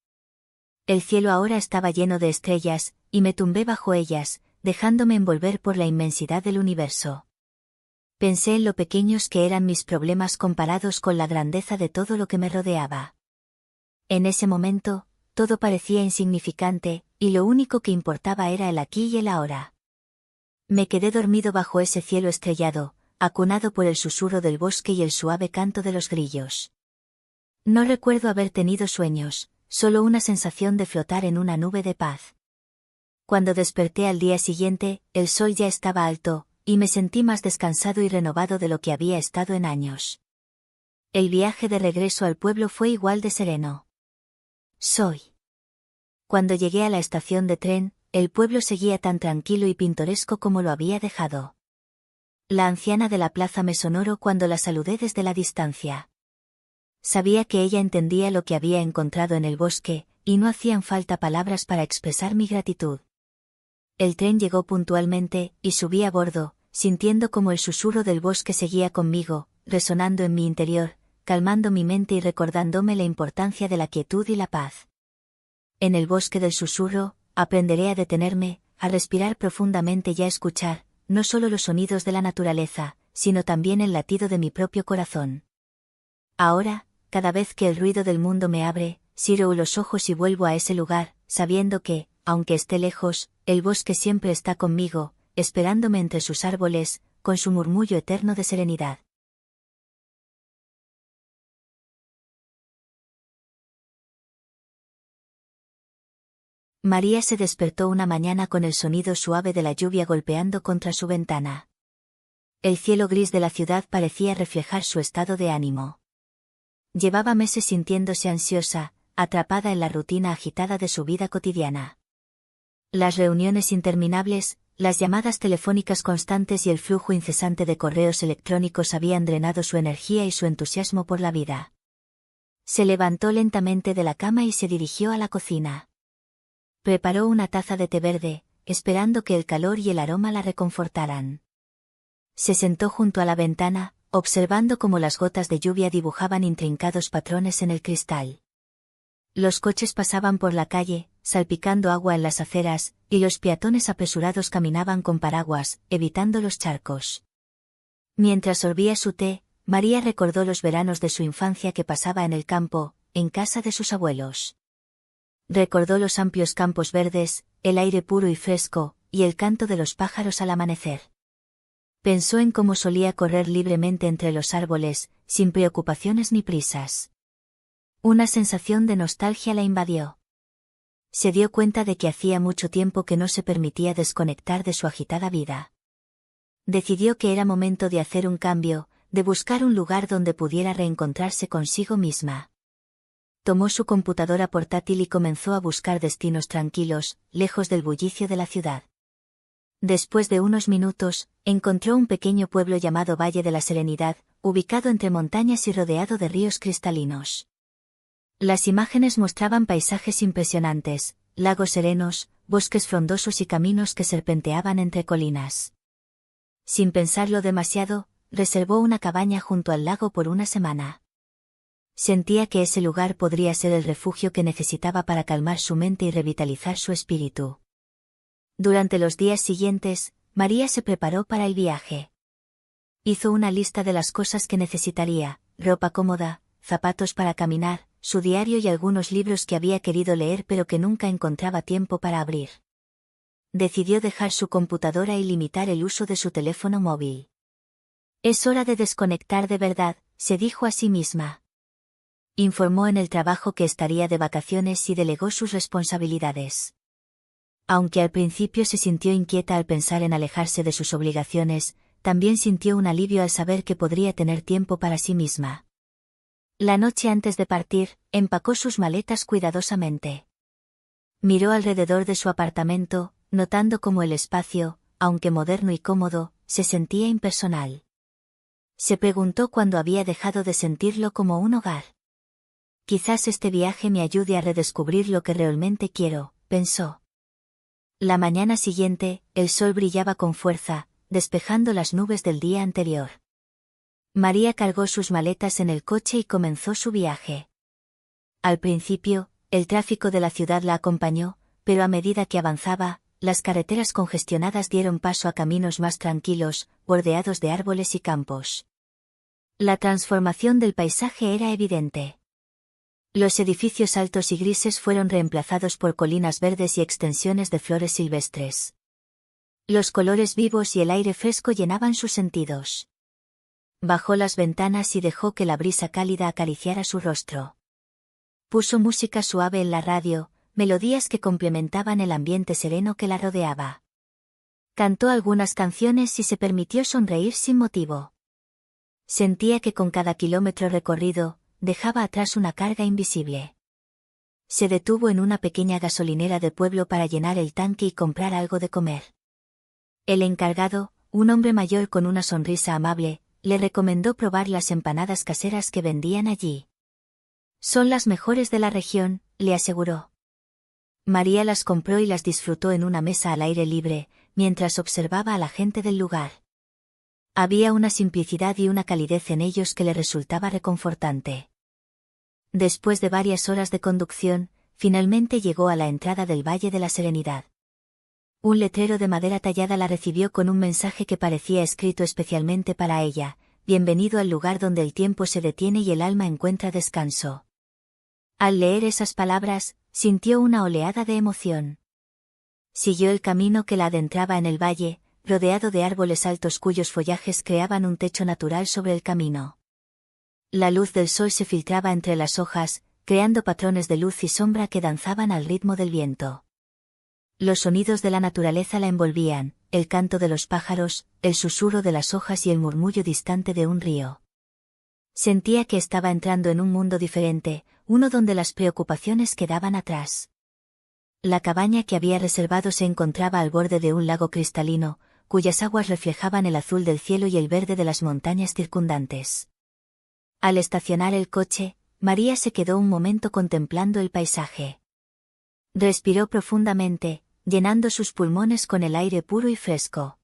El cielo ahora estaba lleno de estrellas, y me tumbé bajo ellas, dejándome envolver por la inmensidad del universo. Pensé en lo pequeños que eran mis problemas comparados con la grandeza de todo lo que me rodeaba. En ese momento, todo parecía insignificante, y lo único que importaba era el aquí y el ahora. Me quedé dormido bajo ese cielo estrellado, acunado por el susurro del bosque y el suave canto de los grillos. No recuerdo haber tenido sueños, solo una sensación de flotar en una nube de paz. Cuando desperté al día siguiente, el sol ya estaba alto, y me sentí más descansado y renovado de lo que había estado en años. El viaje de regreso al pueblo fue igual de sereno. Cuando llegué a la estación de tren, el pueblo seguía tan tranquilo y pintoresco como lo había dejado. La anciana de la plaza me sonoro cuando la saludé desde la distancia. Sabía que ella entendía lo que había encontrado en el bosque, y no hacían falta palabras para expresar mi gratitud. El tren llegó puntualmente, y subí a bordo, sintiendo como el susurro del bosque seguía conmigo, resonando en mi interior, calmando mi mente y recordándome la importancia de la quietud y la paz. En el bosque del susurro, aprenderé a detenerme, a respirar profundamente y a escuchar, no solo los sonidos de la naturaleza, sino también el latido de mi propio corazón. Ahora, cada vez que el ruido del mundo me abre, cierro los ojos y vuelvo a ese lugar, sabiendo que, aunque esté lejos, el bosque siempre está conmigo, esperándome entre sus árboles, con su murmullo eterno de serenidad. María se despertó una mañana con el sonido suave de la lluvia golpeando contra su ventana. El cielo gris de la ciudad parecía reflejar su estado de ánimo. Llevaba meses sintiéndose ansiosa, atrapada en la rutina agitada de su vida cotidiana. Las reuniones interminables, las llamadas telefónicas constantes y el flujo incesante de correos electrónicos habían drenado su energía y su entusiasmo por la vida. Se levantó lentamente de la cama y se dirigió a la cocina. Preparó una taza de té verde, esperando que el calor y el aroma la reconfortaran. Se sentó junto a la ventana, observando cómo las gotas de lluvia dibujaban intrincados patrones en el cristal. Los coches pasaban por la calle, salpicando agua en las aceras, y los peatones apresurados caminaban con paraguas, evitando los charcos. Mientras sorbía su té, María recordó los veranos de su infancia que pasaba en el campo, en casa de sus abuelos. Recordó los amplios campos verdes, el aire puro y fresco, y el canto de los pájaros al amanecer. Pensó en cómo solía correr libremente entre los árboles, sin preocupaciones ni prisas. Una sensación de nostalgia la invadió. Se dio cuenta de que hacía mucho tiempo que no se permitía desconectar de su agitada vida. Decidió que era momento de hacer un cambio, de buscar un lugar donde pudiera reencontrarse consigo misma. Tomó su computadora portátil y comenzó a buscar destinos tranquilos, lejos del bullicio de la ciudad. Después de unos minutos, encontró un pequeño pueblo llamado Valle de la Serenidad, ubicado entre montañas y rodeado de ríos cristalinos. Las imágenes mostraban paisajes impresionantes, lagos serenos, bosques frondosos y caminos que serpenteaban entre colinas. Sin pensarlo demasiado, reservó una cabaña junto al lago por una semana. Sentía que ese lugar podría ser el refugio que necesitaba para calmar su mente y revitalizar su espíritu. Durante los días siguientes, María se preparó para el viaje. Hizo una lista de las cosas que necesitaría: ropa cómoda, zapatos para caminar, su diario y algunos libros que había querido leer pero que nunca encontraba tiempo para abrir. Decidió dejar su computadora y limitar el uso de su teléfono móvil. Es hora de desconectar de verdad, se dijo a sí misma. Informó en el trabajo que estaría de vacaciones y delegó sus responsabilidades. Aunque al principio se sintió inquieta al pensar en alejarse de sus obligaciones, también sintió un alivio al saber que podría tener tiempo para sí misma. La noche antes de partir, empacó sus maletas cuidadosamente. Miró alrededor de su apartamento, notando cómo el espacio, aunque moderno y cómodo, se sentía impersonal. Se preguntó cuándo había dejado de sentirlo como un hogar. Quizás este viaje me ayude a redescubrir lo que realmente quiero, pensó. La mañana siguiente, el sol brillaba con fuerza, despejando las nubes del día anterior. María cargó sus maletas en el coche y comenzó su viaje. Al principio, el tráfico de la ciudad la acompañó, pero a medida que avanzaba, las carreteras congestionadas dieron paso a caminos más tranquilos, bordeados de árboles y campos. La transformación del paisaje era evidente. Los edificios altos y grises fueron reemplazados por colinas verdes y extensiones de flores silvestres. Los colores vivos y el aire fresco llenaban sus sentidos. Bajó las ventanas y dejó que la brisa cálida acariciara su rostro. Puso música suave en la radio, melodías que complementaban el ambiente sereno que la rodeaba. Cantó algunas canciones y se permitió sonreír sin motivo. Sentía que con cada kilómetro recorrido, dejaba atrás una carga invisible. Se detuvo en una pequeña gasolinera de pueblo para llenar el tanque y comprar algo de comer. El encargado, un hombre mayor con una sonrisa amable, le recomendó probar las empanadas caseras que vendían allí. Son las mejores de la región, le aseguró. María las compró y las disfrutó en una mesa al aire libre, mientras observaba a la gente del lugar. Había una simplicidad y una calidez en ellos que le resultaba reconfortante. Después de varias horas de conducción, finalmente llegó a la entrada del Valle de la Serenidad. Un letrero de madera tallada la recibió con un mensaje que parecía escrito especialmente para ella: bienvenido al lugar donde el tiempo se detiene y el alma encuentra descanso. Al leer esas palabras, sintió una oleada de emoción. Siguió el camino que la adentraba en el valle, rodeado de árboles altos cuyos follajes creaban un techo natural sobre el camino. La luz del sol se filtraba entre las hojas, creando patrones de luz y sombra que danzaban al ritmo del viento. Los sonidos de la naturaleza la envolvían, el canto de los pájaros, el susurro de las hojas y el murmullo distante de un río. Sentía que estaba entrando en un mundo diferente, uno donde las preocupaciones quedaban atrás. La cabaña que había reservado se encontraba al borde de un lago cristalino, cuyas aguas reflejaban el azul del cielo y el verde de las montañas circundantes. Al estacionar el coche, María se quedó un momento contemplando el paisaje. Respiró profundamente, llenando sus pulmones con el aire puro y fresco.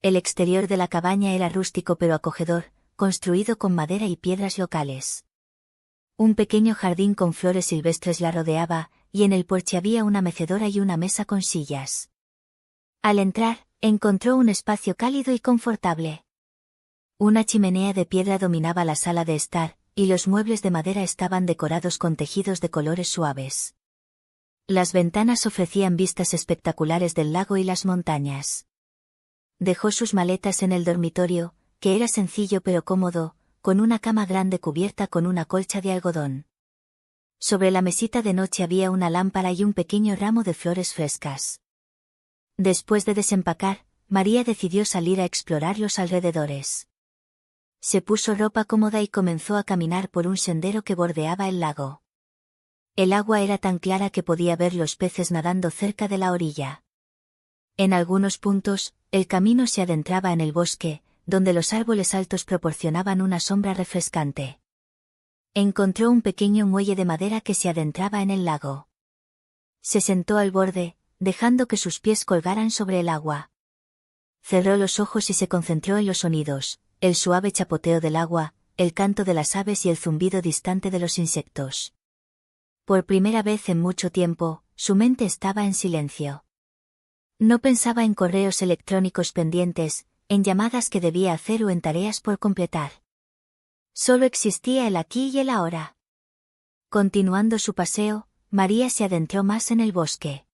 El exterior de la cabaña era rústico pero acogedor, construido con madera y piedras locales. Un pequeño jardín con flores silvestres la rodeaba, y en el porche había una mecedora y una mesa con sillas. Al entrar, encontró un espacio cálido y confortable. Una chimenea de piedra dominaba la sala de estar, y los muebles de madera estaban decorados con tejidos de colores suaves. Las ventanas ofrecían vistas espectaculares del lago y las montañas. Dejó sus maletas en el dormitorio, que era sencillo pero cómodo, con una cama grande cubierta con una colcha de algodón. Sobre la mesita de noche había una lámpara y un pequeño ramo de flores frescas. Después de desempacar, María decidió salir a explorar los alrededores. Se puso ropa cómoda y comenzó a caminar por un sendero que bordeaba el lago. El agua era tan clara que podía ver los peces nadando cerca de la orilla. En algunos puntos, el camino se adentraba en el bosque, donde los árboles altos proporcionaban una sombra refrescante. Encontró un pequeño muelle de madera que se adentraba en el lago. Se sentó al borde, dejando que sus pies colgaran sobre el agua. Cerró los ojos y se concentró en los sonidos, el suave chapoteo del agua, el canto de las aves y el zumbido distante de los insectos. Por primera vez en mucho tiempo, su mente estaba en silencio. No pensaba en correos electrónicos pendientes, en llamadas que debía hacer o en tareas por completar. Solo existía el aquí y el ahora. Continuando su paseo, María se adentró más en el bosque.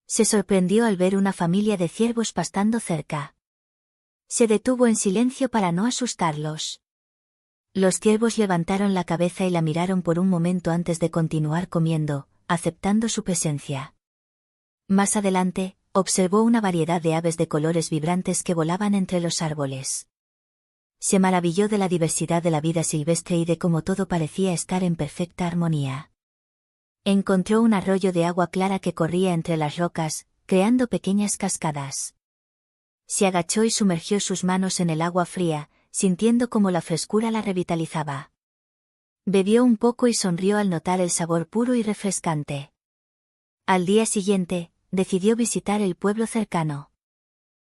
Se sorprendió al ver una familia de ciervos pastando cerca. Se detuvo en silencio para no asustarlos. Los ciervos levantaron la cabeza y la miraron por un momento antes de continuar comiendo, aceptando su presencia. Más adelante, observó una variedad de aves de colores vibrantes que volaban entre los árboles. Se maravilló de la diversidad de la vida silvestre y de cómo todo parecía estar en perfecta armonía. Encontró un arroyo de agua clara que corría entre las rocas, creando pequeñas cascadas. Se agachó y sumergió sus manos en el agua fría, sintiendo cómo la frescura la revitalizaba. Bebió un poco y sonrió al notar el sabor puro y refrescante. Al día siguiente, decidió visitar el pueblo cercano.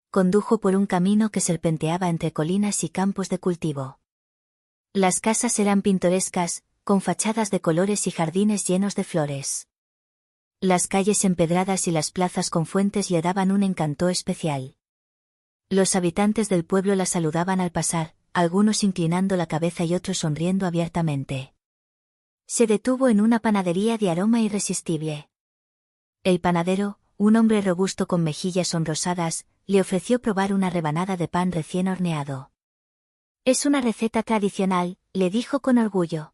Condujo por un camino que serpenteaba entre colinas y campos de cultivo. Las casas eran pintorescas, con fachadas de colores y jardines llenos de flores. Las calles empedradas y las plazas con fuentes le daban un encanto especial. Los habitantes del pueblo la saludaban al pasar, algunos inclinando la cabeza y otros sonriendo abiertamente. Se detuvo en una panadería de aroma irresistible. El panadero, un hombre robusto con mejillas sonrosadas, le ofreció probar una rebanada de pan recién horneado. Es una receta tradicional, le dijo con orgullo.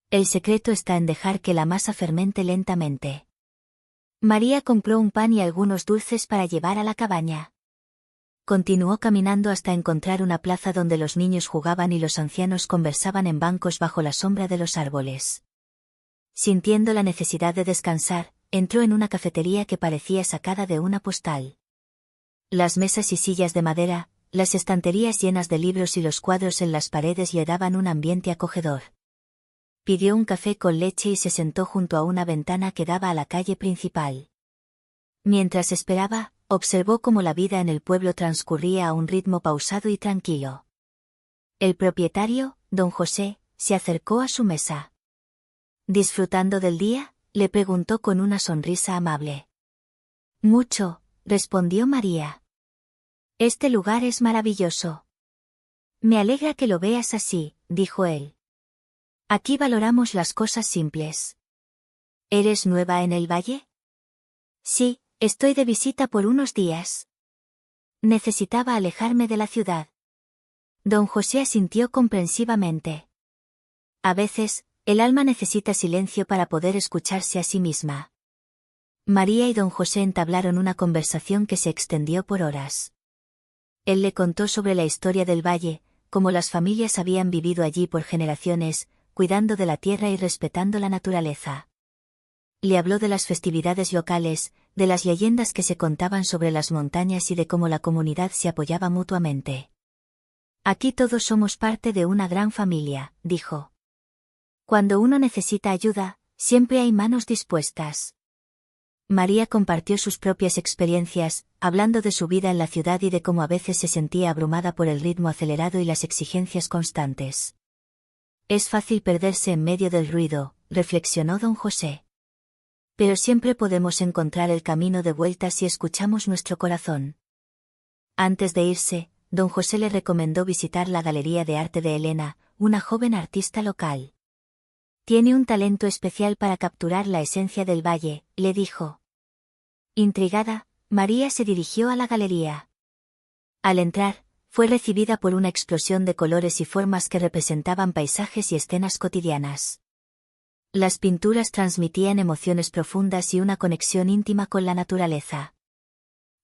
El secreto está en dejar que la masa fermente lentamente. María compró un pan y algunos dulces para llevar a la cabaña. Continuó caminando hasta encontrar una plaza donde los niños jugaban y los ancianos conversaban en bancos bajo la sombra de los árboles. Sintiendo la necesidad de descansar, entró en una cafetería que parecía sacada de una postal. Las mesas y sillas de madera, las estanterías llenas de libros y los cuadros en las paredes le daban un ambiente acogedor. Pidió un café con leche y se sentó junto a una ventana que daba a la calle principal. Mientras esperaba, observó cómo la vida en el pueblo transcurría a un ritmo pausado y tranquilo. El propietario, don José, se acercó a su mesa. ¿Disfrutando del día?, le preguntó con una sonrisa amable. Mucho, respondió María. Este lugar es maravilloso. Me alegra que lo veas así, dijo él. Aquí valoramos las cosas simples. ¿Eres nueva en el valle? Sí, estoy de visita por unos días. Necesitaba alejarme de la ciudad. Don José asintió comprensivamente. A veces, el alma necesita silencio para poder escucharse a sí misma. María y don José entablaron una conversación que se extendió por horas. Él le contó sobre la historia del valle, cómo las familias habían vivido allí por generaciones, cuidando de la tierra y respetando la naturaleza. Le habló de las festividades locales, de las leyendas que se contaban sobre las montañas y de cómo la comunidad se apoyaba mutuamente. Aquí todos somos parte de una gran familia, dijo. Cuando uno necesita ayuda, siempre hay manos dispuestas. María compartió sus propias experiencias, hablando de su vida en la ciudad y de cómo a veces se sentía abrumada por el ritmo acelerado y las exigencias constantes. Es fácil perderse en medio del ruido, reflexionó don José. Pero siempre podemos encontrar el camino de vuelta si escuchamos nuestro corazón. Antes de irse, don José le recomendó visitar la Galería de Arte de Elena, una joven artista local. Tiene un talento especial para capturar la esencia del valle, le dijo. Intrigada, María se dirigió a la galería. Al entrar, fue recibida por una explosión de colores y formas que representaban paisajes y escenas cotidianas. Las pinturas transmitían emociones profundas y una conexión íntima con la naturaleza.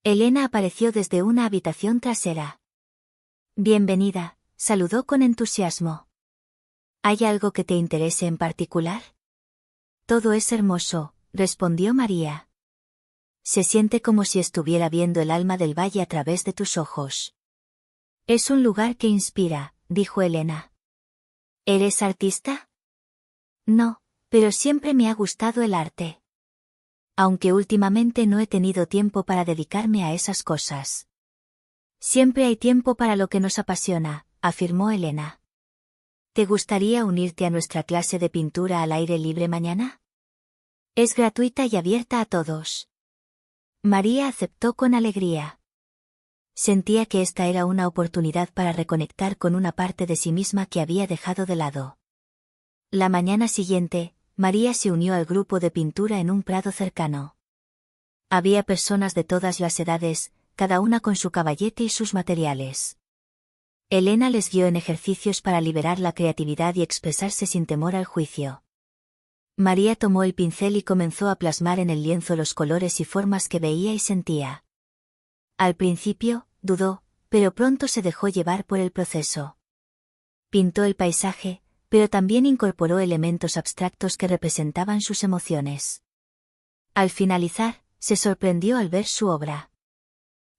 Elena apareció desde una habitación trasera. Bienvenida, saludó con entusiasmo. ¿Hay algo que te interese en particular? Todo es hermoso, respondió María. Se siente como si estuviera viendo el alma del valle a través de tus ojos. Es un lugar que inspira, dijo Elena. ¿Eres artista? No, pero siempre me ha gustado el arte. Aunque últimamente no he tenido tiempo para dedicarme a esas cosas. Siempre hay tiempo para lo que nos apasiona, afirmó Elena. ¿Te gustaría unirte a nuestra clase de pintura al aire libre mañana? Es gratuita y abierta a todos. María aceptó con alegría. Sentía que esta era una oportunidad para reconectar con una parte de sí misma que había dejado de lado. La mañana siguiente, María se unió al grupo de pintura en un prado cercano. Había personas de todas las edades, cada una con su caballete y sus materiales. Elena les guió en ejercicios para liberar la creatividad y expresarse sin temor al juicio. María tomó el pincel y comenzó a plasmar en el lienzo los colores y formas que veía y sentía. Al principio, dudó, pero pronto se dejó llevar por el proceso. Pintó el paisaje, pero también incorporó elementos abstractos que representaban sus emociones. Al finalizar, se sorprendió al ver su obra.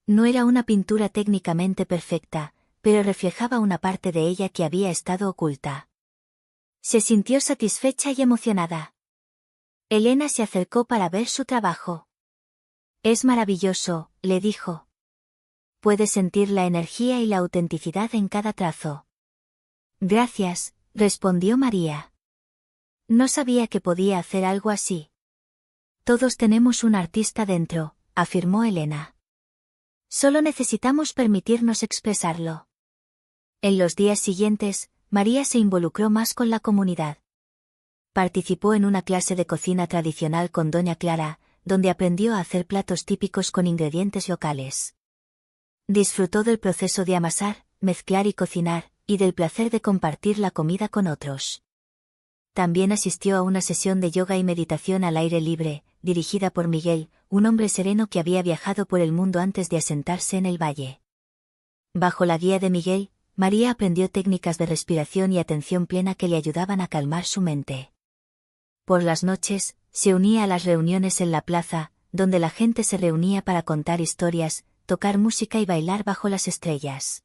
No era una pintura técnicamente perfecta, pero reflejaba una parte de ella que había estado oculta. Se sintió satisfecha y emocionada. Elena se acercó para ver su trabajo. Es maravilloso, le dijo. Puede sentir la energía y la autenticidad en cada trazo. Gracias, respondió María. No sabía que podía hacer algo así. Todos tenemos un artista dentro, afirmó Elena. Solo necesitamos permitirnos expresarlo. En los días siguientes, María se involucró más con la comunidad. Participó en una clase de cocina tradicional con doña Clara, donde aprendió a hacer platos típicos con ingredientes locales. Disfrutó del proceso de amasar, mezclar y cocinar, y del placer de compartir la comida con otros. También asistió a una sesión de yoga y meditación al aire libre, dirigida por Miguel, un hombre sereno que había viajado por el mundo antes de asentarse en el valle. Bajo la guía de Miguel, María aprendió técnicas de respiración y atención plena que le ayudaban a calmar su mente. Por las noches, se unía a las reuniones en la plaza, donde la gente se reunía para contar historias, tocar música y bailar bajo las estrellas.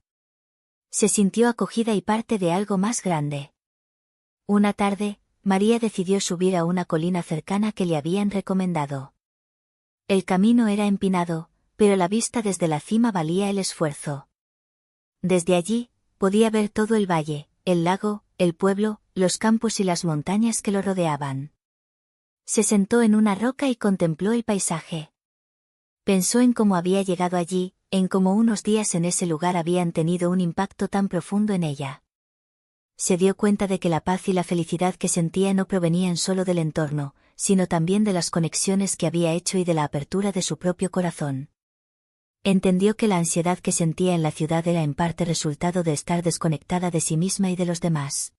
Se sintió acogida y parte de algo más grande. Una tarde, María decidió subir a una colina cercana que le habían recomendado. El camino era empinado, pero la vista desde la cima valía el esfuerzo. Desde allí, podía ver todo el valle, el lago, el pueblo, los campos y las montañas que lo rodeaban. Se sentó en una roca y contempló el paisaje. Pensó en cómo había llegado allí, en cómo unos días en ese lugar habían tenido un impacto tan profundo en ella. Se dio cuenta de que la paz y la felicidad que sentía no provenían solo del entorno, sino también de las conexiones que había hecho y de la apertura de su propio corazón. Entendió que la ansiedad que sentía en la ciudad era en parte resultado de estar desconectada de sí misma y de los demás.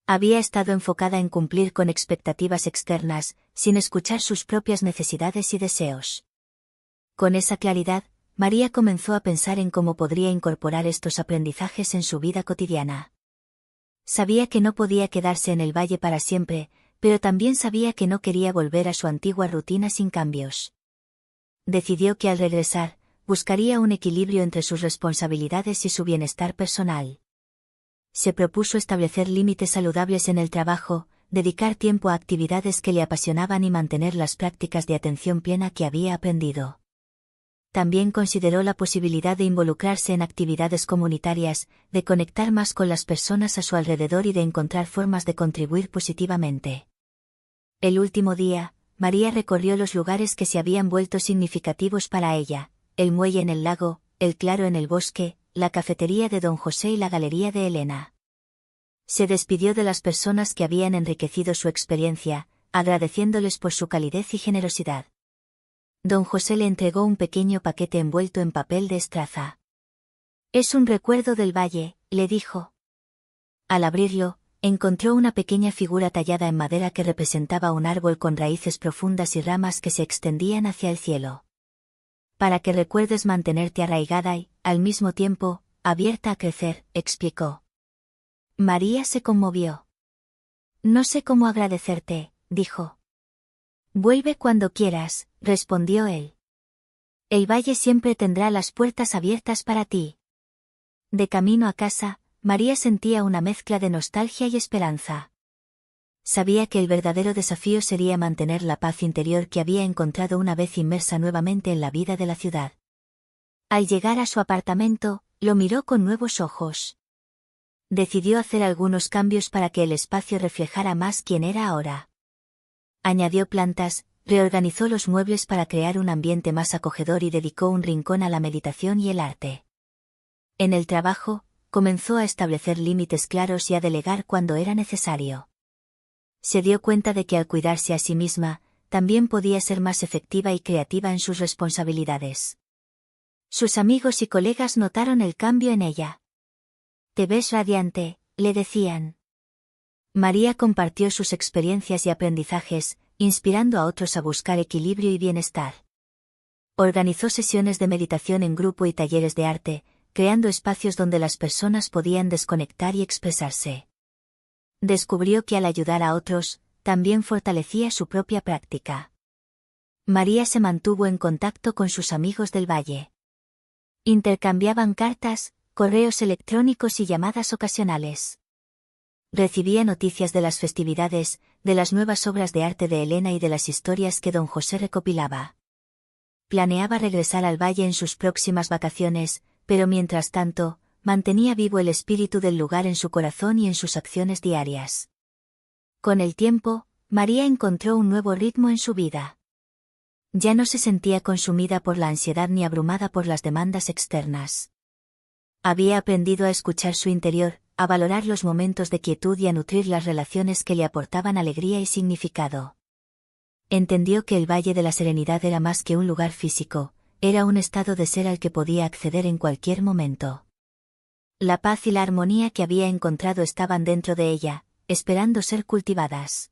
Había estado enfocada en cumplir con expectativas externas, sin escuchar sus propias necesidades y deseos. Con esa claridad, María comenzó a pensar en cómo podría incorporar estos aprendizajes en su vida cotidiana. Sabía que no podía quedarse en el valle para siempre, pero también sabía que no quería volver a su antigua rutina sin cambios. Decidió que al regresar, buscaría un equilibrio entre sus responsabilidades y su bienestar personal. Se propuso establecer límites saludables en el trabajo, dedicar tiempo a actividades que le apasionaban y mantener las prácticas de atención plena que había aprendido. También consideró la posibilidad de involucrarse en actividades comunitarias, de conectar más con las personas a su alrededor y de encontrar formas de contribuir positivamente. El último día, María recorrió los lugares que se habían vuelto significativos para ella: el muelle en el lago, el claro en el bosque, la cafetería de Don José y la galería de Elena. Se despidió de las personas que habían enriquecido su experiencia, agradeciéndoles por su calidez y generosidad. Don José le entregó un pequeño paquete envuelto en papel de estraza. «Es un recuerdo del valle», le dijo. Al abrirlo, encontró una pequeña figura tallada en madera que representaba un árbol con raíces profundas y ramas que se extendían hacia el cielo. «Para que recuerdes mantenerte arraigada y, al mismo tiempo, abierta a crecer», explicó. María se conmovió. «No sé cómo agradecerte», dijo. «Vuelve cuando quieras», respondió él. «El valle siempre tendrá las puertas abiertas para ti». De camino a casa, María sentía una mezcla de nostalgia y esperanza. Sabía que el verdadero desafío sería mantener la paz interior que había encontrado una vez inmersa nuevamente en la vida de la ciudad. Al llegar a su apartamento, lo miró con nuevos ojos. Decidió hacer algunos cambios para que el espacio reflejara más quién era ahora. Añadió plantas, reorganizó los muebles para crear un ambiente más acogedor y dedicó un rincón a la meditación y el arte. En el trabajo, comenzó a establecer límites claros y a delegar cuando era necesario. Se dio cuenta de que al cuidarse a sí misma, también podía ser más efectiva y creativa en sus responsabilidades. Sus amigos y colegas notaron el cambio en ella. «Te ves radiante», le decían. María compartió sus experiencias y aprendizajes, inspirando a otros a buscar equilibrio y bienestar. Organizó sesiones de meditación en grupo y talleres de arte, creando espacios donde las personas podían desconectar y expresarse. Descubrió que al ayudar a otros, también fortalecía su propia práctica. María se mantuvo en contacto con sus amigos del valle. Intercambiaban cartas, correos electrónicos y llamadas ocasionales. Recibía noticias de las festividades, de las nuevas obras de arte de Elena y de las historias que don José recopilaba. Planeaba regresar al valle en sus próximas vacaciones, pero mientras tanto, mantenía vivo el espíritu del lugar en su corazón y en sus acciones diarias. Con el tiempo, María encontró un nuevo ritmo en su vida. Ya no se sentía consumida por la ansiedad ni abrumada por las demandas externas. Había aprendido a escuchar su interior, a valorar los momentos de quietud y a nutrir las relaciones que le aportaban alegría y significado. Entendió que el Valle de la Serenidad era más que un lugar físico, era un estado de ser al que podía acceder en cualquier momento. La paz y la armonía que había encontrado estaban dentro de ella, esperando ser cultivadas.